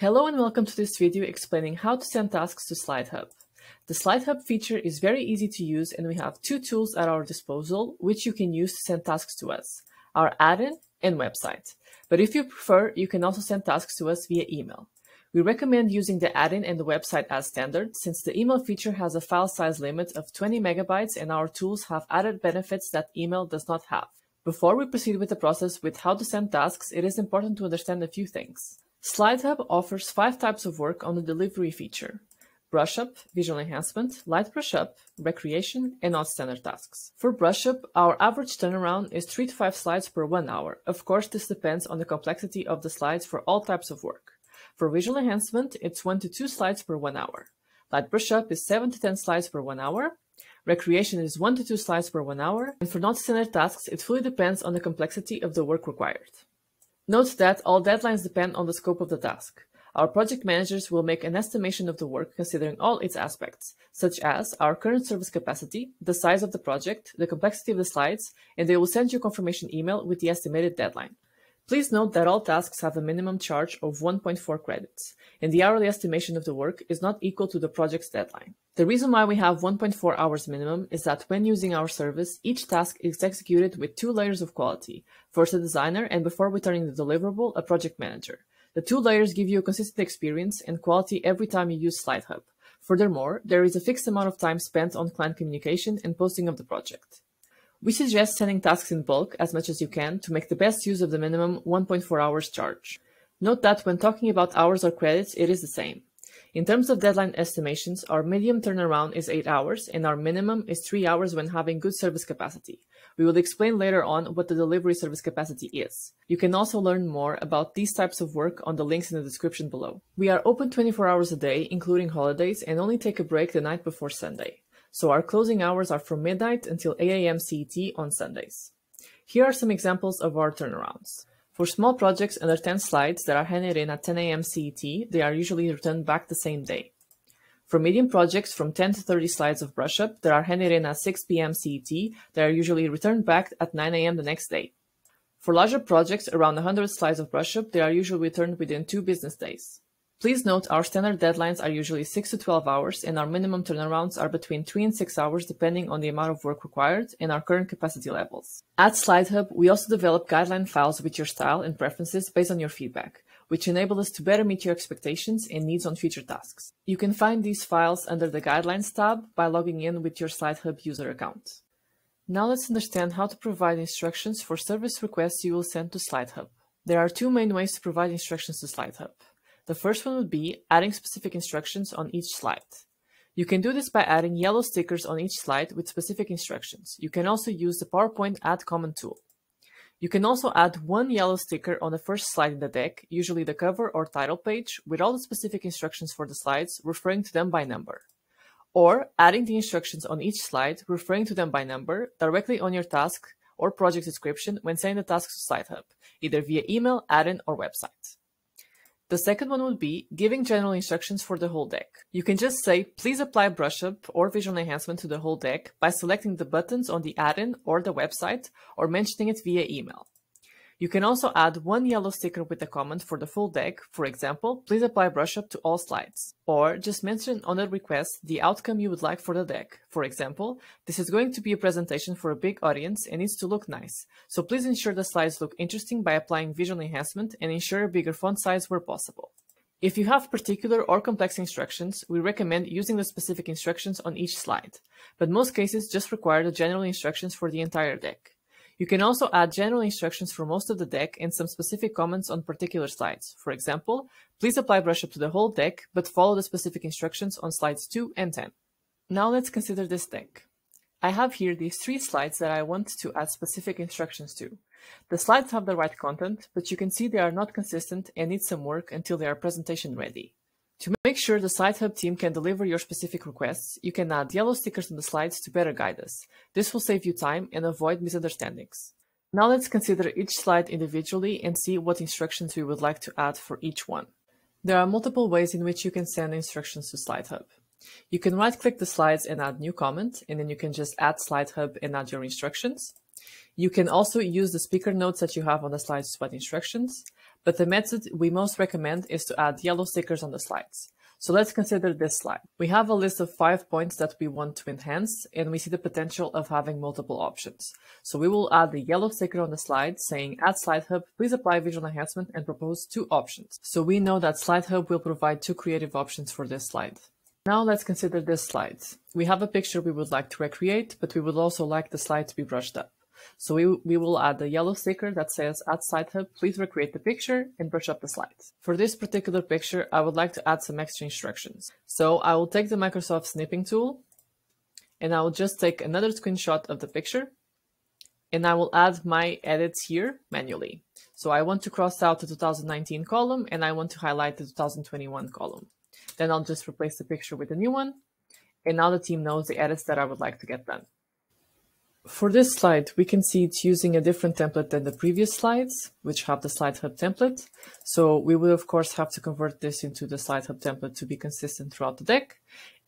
Hello and welcome to this video explaining how to send tasks to SlideHub. The SlideHub feature is very easy to use and we have two tools at our disposal which you can use to send tasks to us, our add-in and website. But if you prefer, you can also send tasks to us via email. We recommend using the add-in and the website as standard since the email feature has a file size limit of 20 megabytes and our tools have added benefits that email does not have. Before we proceed with the process with how to send tasks, it is important to understand a few things. SlideHub offers 5 types of work on the delivery feature: brush up, visual enhancement, light brush up, recreation, and non-standard tasks. For brush up, our average turnaround is 3 to 5 slides per 1 hour. Of course, this depends on the complexity of the slides for all types of work. For visual enhancement, it's 1 to 2 slides per 1 hour. Light brush up is 7 to 10 slides per 1 hour. Recreation is 1 to 2 slides per 1 hour. And for non-standard tasks, it fully depends on the complexity of the work required. Note that all deadlines depend on the scope of the task. Our project managers will make an estimation of the work considering all its aspects, such as our current service capacity, the size of the project, the complexity of the slides, and they will send you a confirmation email with the estimated deadline. Please note that all tasks have a minimum charge of 1.4 credits, and the hourly estimation of the work is not equal to the project's deadline. The reason why we have 1.4 hours minimum is that when using our service, each task is executed with 2 layers of quality, first a designer and before returning the deliverable, a project manager. The 2 layers give you a consistent experience and quality every time you use SlideHub. Furthermore, there is a fixed amount of time spent on client communication and posting of the project. We suggest sending tasks in bulk as much as you can to make the best use of the minimum 1.4 hours charge. Note that when talking about hours or credits, it is the same. In terms of deadline estimations, our medium turnaround is 8 hours and our minimum is 3 hours when having good service capacity. We will explain later on what the delivery service capacity is. You can also learn more about these types of work on the links in the description below. We are open 24 hours a day, including holidays, and only take a break the night before Sunday. So our closing hours are from midnight until 8 a.m. CET on Sundays. Here are some examples of our turnarounds. For small projects under 10 slides that are handed in at 10 a.m. CET, they are usually returned back the same day. For medium projects from 10 to 30 slides of brush up that are handed in at 6 p.m. CET, they are usually returned back at 9 a.m. the next day. For larger projects around 100 slides of brush up, they are usually returned within 2 business days. Please note our standard deadlines are usually 6 to 12 hours and our minimum turnarounds are between 3 and 6 hours depending on the amount of work required and our current capacity levels. At SlideHub, we also develop guideline files with your style and preferences based on your feedback, which enable us to better meet your expectations and needs on future tasks. You can find these files under the Guidelines tab by logging in with your SlideHub user account. Now let's understand how to provide instructions for service requests you will send to SlideHub. There are 2 main ways to provide instructions to SlideHub. The first one would be adding specific instructions on each slide. You can do this by adding yellow stickers on each slide with specific instructions. You can also use the PowerPoint Add Comment tool. You can also add 1 yellow sticker on the first slide in the deck, usually the cover or title page, with all the specific instructions for the slides, referring to them by number. Or adding the instructions on each slide, referring to them by number, directly on your task or project description when sending the tasks to SlideHub, either via email, add-in, or website. The second one would be giving general instructions for the whole deck. You can just say, please apply brush up or visual enhancement to the whole deck by selecting the buttons on the add-in or the website or mentioning it via email. You can also add 1 yellow sticker with a comment for the full deck, for example, please apply brush up to all slides. Or just mention on the request the outcome you would like for the deck. For example, this is going to be a presentation for a big audience and needs to look nice, so please ensure the slides look interesting by applying visual enhancement and ensure a bigger font size where possible. If you have particular or complex instructions, we recommend using the specific instructions on each slide, but most cases just require the general instructions for the entire deck. You can also add general instructions for most of the deck and some specific comments on particular slides. For example, please apply brush up to the whole deck, but follow the specific instructions on slides 2 and 10. Now let's consider this deck. I have here these 3 slides that I want to add specific instructions to. The slides have the right content, but you can see they are not consistent and need some work until they are presentation ready. To make sure the SlideHub team can deliver your specific requests, you can add yellow stickers on the slides to better guide us. This will save you time and avoid misunderstandings. Now let's consider each slide individually and see what instructions we would like to add for each one. There are multiple ways in which you can send instructions to SlideHub. You can right-click the slides and add new comment, and then you can just add SlideHub and add your instructions. You can also use the speaker notes that you have on the slides to add instructions. But the method we most recommend is to add yellow stickers on the slides. So let's consider this slide. We have a list of 5 points that we want to enhance, and we see the potential of having multiple options. So we will add the yellow sticker on the slide saying, at SlideHub, please apply visual enhancement and propose 2 options. So we know that SlideHub will provide 2 creative options for this slide. Now let's consider this slide. We have a picture we would like to recreate, but we would also like the slide to be brushed up. So we will add the yellow sticker that says, at SlideHub, please recreate the picture and brush up the slides. For this particular picture, I would like to add some extra instructions. So I will take the Microsoft snipping tool, and I will just take another screenshot of the picture, and I will add my edits here manually. So I want to cross out the 2019 column, and I want to highlight the 2021 column. Then I'll just replace the picture with a new one, and now the team knows the edits that I would like to get done. For this slide, we can see it's using a different template than the previous slides, which have the SlideHub template. So we will, of course, have to convert this into the SlideHub template to be consistent throughout the deck.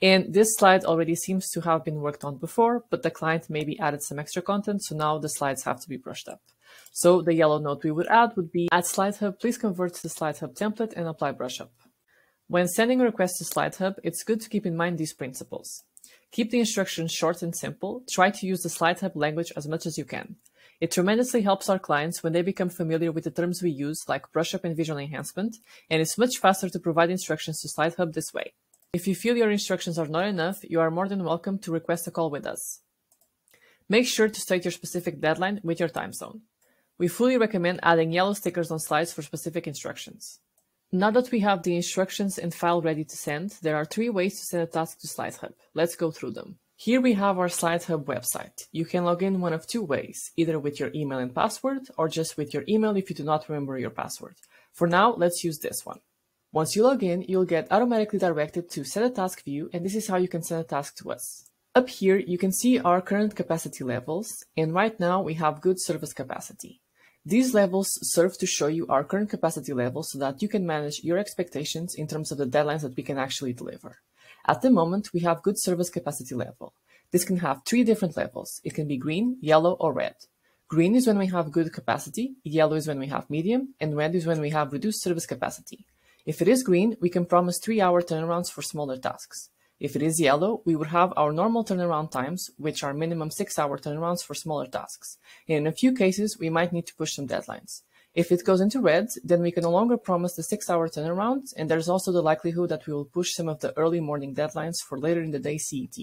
And this slide already seems to have been worked on before, but the client maybe added some extra content, so now the slides have to be brushed up. So the yellow note we would add would be, at SlideHub, please convert to the SlideHub template and apply brush up. When sending a request to SlideHub, it's good to keep in mind these principles. Keep the instructions short and simple. Try to use the SlideHub language as much as you can. It tremendously helps our clients when they become familiar with the terms we use, like brush up and visual enhancement, and it's much faster to provide instructions to SlideHub this way. If you feel your instructions are not enough, you are more than welcome to request a call with us. Make sure to state your specific deadline with your time zone. We fully recommend adding yellow stickers on slides for specific instructions. Now that we have the instructions and file ready to send, there are 3 ways to send a task to SlideHub. Let's go through them. Here we have our SlideHub website. You can log in one of 2 ways, either with your email and password, or just with your email if you do not remember your password. For now, let's use this one. Once you log in, you'll get automatically directed to Set a Task view, and this is how you can send a task to us. Up here, you can see our current capacity levels, and right now we have good service capacity. These levels serve to show you our current capacity level so that you can manage your expectations in terms of the deadlines that we can actually deliver. At the moment, we have good service capacity level. This can have 3 different levels. It can be green, yellow, or red. Green is when we have good capacity, yellow is when we have medium, and red is when we have reduced service capacity. If it is green, we can promise 3-hour turnarounds for smaller tasks. If it is yellow, we would have our normal turnaround times, which are minimum 6-hour turnarounds for smaller tasks. And in a few cases, we might need to push some deadlines. If it goes into red, then we can no longer promise the 6-hour turnarounds, and there's also the likelihood that we will push some of the early morning deadlines for later in the day CET.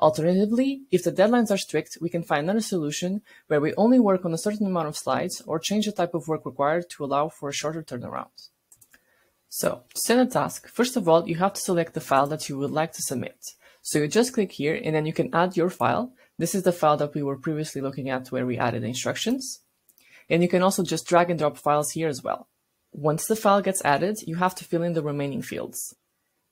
Alternatively, if the deadlines are strict, we can find another solution where we only work on a certain amount of slides or change the type of work required to allow for a shorter turnaround. So, to send a task, first of all, you have to select the file that you would like to submit. So you just click here and then you can add your file. This is the file that we were previously looking at where we added the instructions. And you can also just drag and drop files here as well. Once the file gets added, you have to fill in the remaining fields.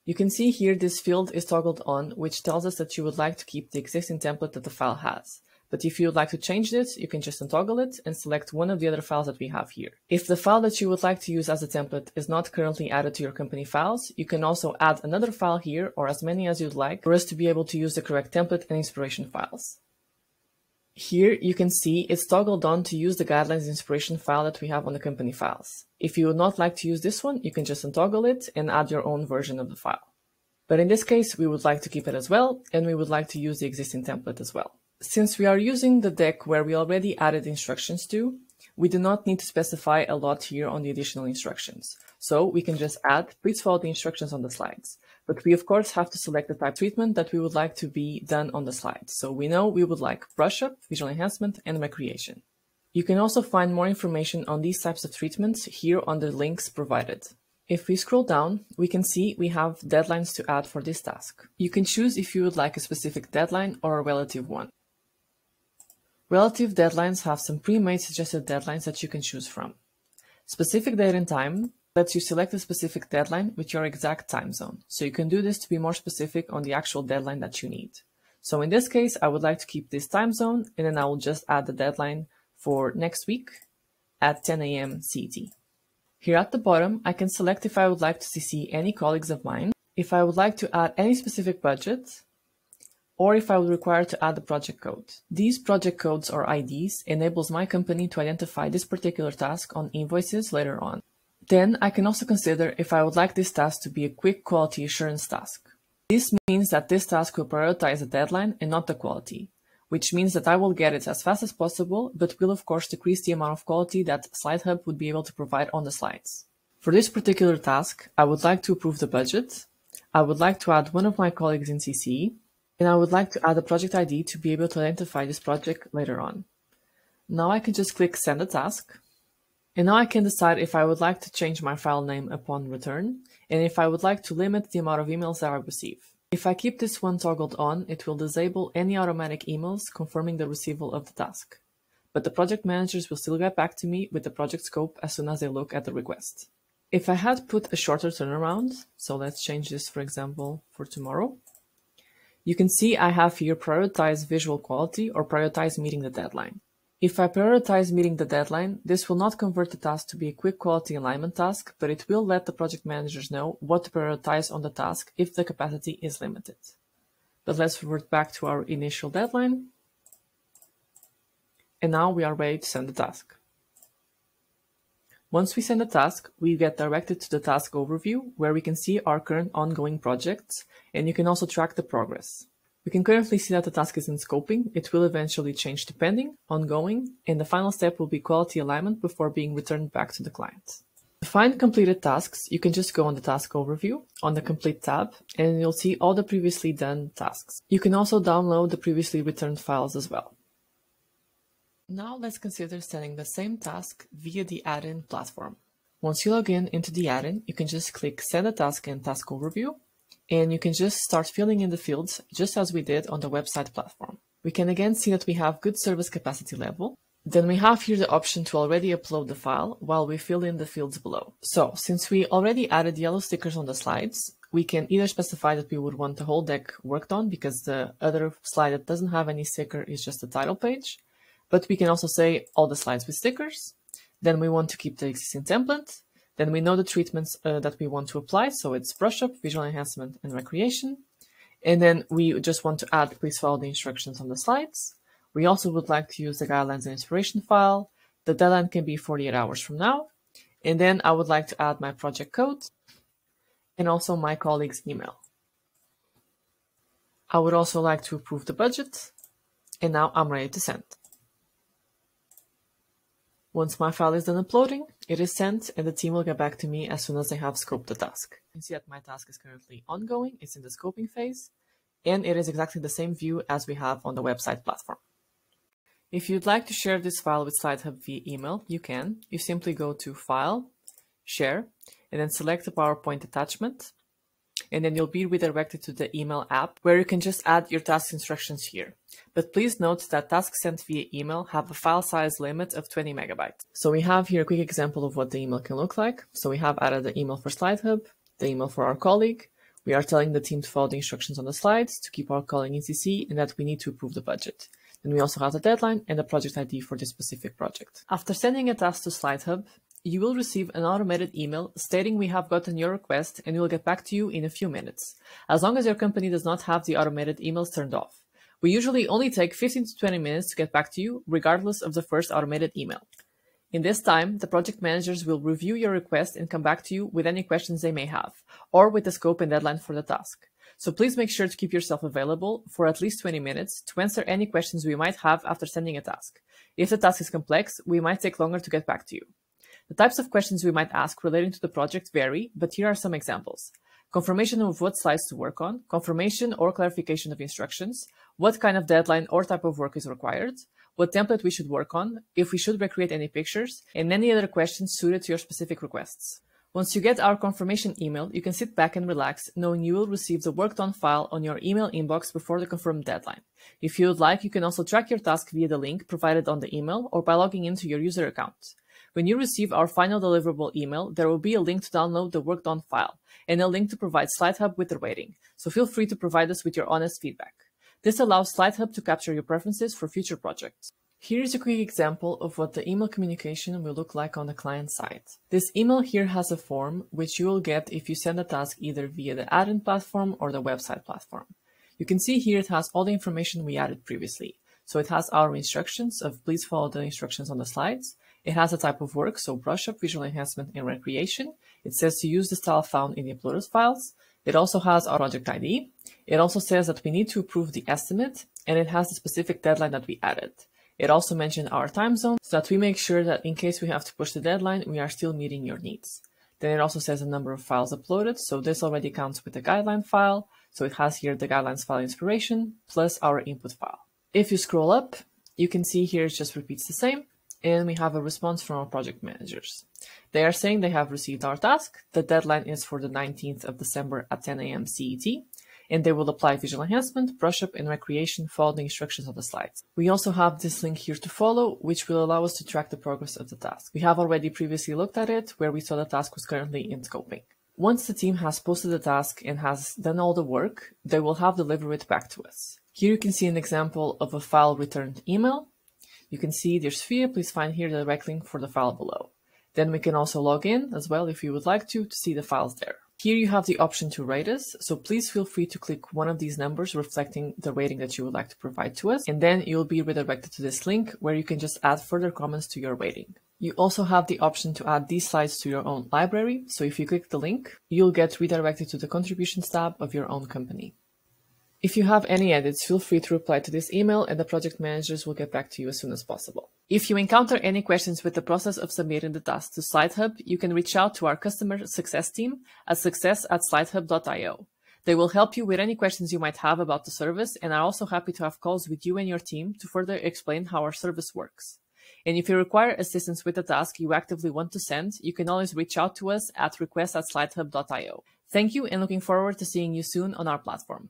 You can see here this field is toggled on, which tells us that you would like to keep the existing template that the file has. But if you would like to change this, you can just untoggle it and select one of the other files that we have here. If the file that you would like to use as a template is not currently added to your company files, you can also add another file here or as many as you'd like for us to be able to use the correct template and inspiration files. Here you can see it's toggled on to use the guidelines inspiration file that we have on the company files. If you would not like to use this one, you can just untoggle it and add your own version of the file. But in this case, we would like to keep it as well, and we would like to use the existing template as well. Since we are using the deck where we already added instructions to, we do not need to specify a lot here on the additional instructions. So we can just add, please follow the instructions on the slides. But we of course have to select the type of treatment that we would like to be done on the slides. So we know we would like brush up, visual enhancement, and recreation. You can also find more information on these types of treatments here on the links provided. If we scroll down, we can see we have deadlines to add for this task. You can choose if you would like a specific deadline or a relative one. Relative deadlines have some pre-made suggested deadlines that you can choose from. Specific date and time lets you select a specific deadline with your exact time zone. So you can do this to be more specific on the actual deadline that you need. So in this case, I would like to keep this time zone, and then I will just add the deadline for next week at 10 a.m. CET. Here at the bottom, I can select if I would like to CC any colleagues of mine, if I would like to add any specific budget, or if I would require to add the project code. These project codes or IDs enables my company to identify this particular task on invoices later on. Then I can also consider if I would like this task to be a quick quality assurance task. This means that this task will prioritize the deadline and not the quality, which means that I will get it as fast as possible, but will of course decrease the amount of quality that SlideHub would be able to provide on the slides. For this particular task, I would like to approve the budget, I would like to add one of my colleagues in CC, and I would like to add a project ID to be able to identify this project later on. Now I can just click Send a Task, and now I can decide if I would like to change my file name upon return, and if I would like to limit the amount of emails that I receive. If I keep this one toggled on, it will disable any automatic emails confirming the receival of the task. But the project managers will still get back to me with the project scope as soon as they look at the request. If I had put a shorter turnaround, so let's change this, for example, for tomorrow, you can see I have here prioritize visual quality or prioritize meeting the deadline. If I prioritize meeting the deadline, this will not convert the task to be a quick quality alignment task, but it will let the project managers know what to prioritize on the task if the capacity is limited. But let's revert back to our initial deadline. And now we are ready to send the task. Once we send the task, we get directed to the task overview, where we can see our current ongoing projects, and you can also track the progress. We can currently see that the task is in scoping. It will eventually change to pending, ongoing, and the final step will be quality alignment before being returned back to the client. To find completed tasks, you can just go on the task overview on the complete tab, and you'll see all the previously done tasks. You can also download the previously returned files as well. Now let's consider sending the same task via the add-in platform. Once you log in into the add-in, you can just click Send a Task in Task Overview, and you can just start filling in the fields just as we did on the website platform. We can again see that we have good service capacity level. Then we have here the option to already upload the file while we fill in the fields below. So since we already added yellow stickers on the slides, we can either specify that we would want the whole deck worked on because the other slide that doesn't have any sticker is just the title page. But we can also say all the slides with stickers. Then we want to keep the existing template. Then we know the treatments that we want to apply. So it's brush up, visual enhancement, and recreation. And then we just want to add, please follow the instructions on the slides. We also would like to use the guidelines and inspiration file. The deadline can be 48 hours from now. And then I would like to add my project code and also my colleague's email. I would also like to approve the budget. And now I'm ready to send. Once my file is done uploading, it is sent and the team will get back to me as soon as they have scoped the task. You can see that my task is currently ongoing, it's in the scoping phase, and it is exactly the same view as we have on the website platform. If you'd like to share this file with SlideHub via email, you can. You simply go to File, Share, and then select the PowerPoint attachment, and then you'll be redirected to the email app where you can just add your task instructions here. But please note that tasks sent via email have a file size limit of 20 megabytes. So we have here a quick example of what the email can look like. So we have added the email for SlideHub, the email for our colleague. We are telling the team to follow the instructions on the slides, to keep our colleague in CC, and that we need to approve the budget. Then we also have the deadline and the project ID for this specific project. After sending a task to SlideHub, you will receive an automated email stating we have gotten your request and we will get back to you in a few minutes, as long as your company does not have the automated emails turned off. We usually only take 15 to 20 minutes to get back to you, regardless of the first automated email. In this time, the project managers will review your request and come back to you with any questions they may have, or with the scope and deadline for the task. So please make sure to keep yourself available for at least 20 minutes to answer any questions we might have after sending a task. If the task is complex, we might take longer to get back to you. The types of questions we might ask relating to the project vary, but here are some examples. Confirmation of what slides to work on, confirmation or clarification of instructions, what kind of deadline or type of work is required, what template we should work on, if we should recreate any pictures, and any other questions suited to your specific requests. Once you get our confirmation email, you can sit back and relax, knowing you will receive the worked on file on your email inbox before the confirmed deadline. If you would like, you can also track your task via the link provided on the email or by logging into your user account. When you receive our final deliverable email, there will be a link to download the worked on file and a link to provide SlideHub with the rating, so feel free to provide us with your honest feedback. This allows SlideHub to capture your preferences for future projects. Here is a quick example of what the email communication will look like on the client side. This email here has a form which you will get if you send a task either via the add-in platform or the website platform. You can see here it has all the information we added previously. So it has our instructions of please follow the instructions on the slides, It has a type of work, so brush up, visual enhancement, and recreation. It says to use the style found in the uploaded files. It also has our project ID. It also says that we need to approve the estimate, and it has the specific deadline that we added. It also mentioned our time zone, so that we make sure that in case we have to push the deadline, we are still meeting your needs. Then it also says the number of files uploaded, so this already counts with the guideline file. So it has here the guidelines file inspiration plus our input file. If you scroll up, you can see here it just repeats the same, and we have a response from our project managers. They are saying they have received our task. The deadline is for the 19th of December at 10 a.m. CET, and they will apply visual enhancement, brush up, and recreation following the instructions of the slides. We also have this link here to follow, which will allow us to track the progress of the task. We have already previously looked at it, where we saw the task was currently in scoping. Once the team has posted the task and has done all the work, they will have delivered it back to us. Here you can see an example of a file returned email. You can see, dear Sophia, please find here the direct link for the file below. Then we can also log in as well if you would like to see the files there. Here you have the option to rate us, so please feel free to click one of these numbers reflecting the rating that you would like to provide to us, and then you'll be redirected to this link where you can just add further comments to your rating. You also have the option to add these slides to your own library, so if you click the link, you'll get redirected to the contributions tab of your own company. If you have any edits, feel free to reply to this email and the project managers will get back to you as soon as possible. If you encounter any questions with the process of submitting the task to SlideHub, you can reach out to our customer success team at success@slidehub.io. They will help you with any questions you might have about the service and are also happy to have calls with you and your team to further explain how our service works. And if you require assistance with the task you actively want to send, you can always reach out to us at request@slidehub.io. Thank you and looking forward to seeing you soon on our platform.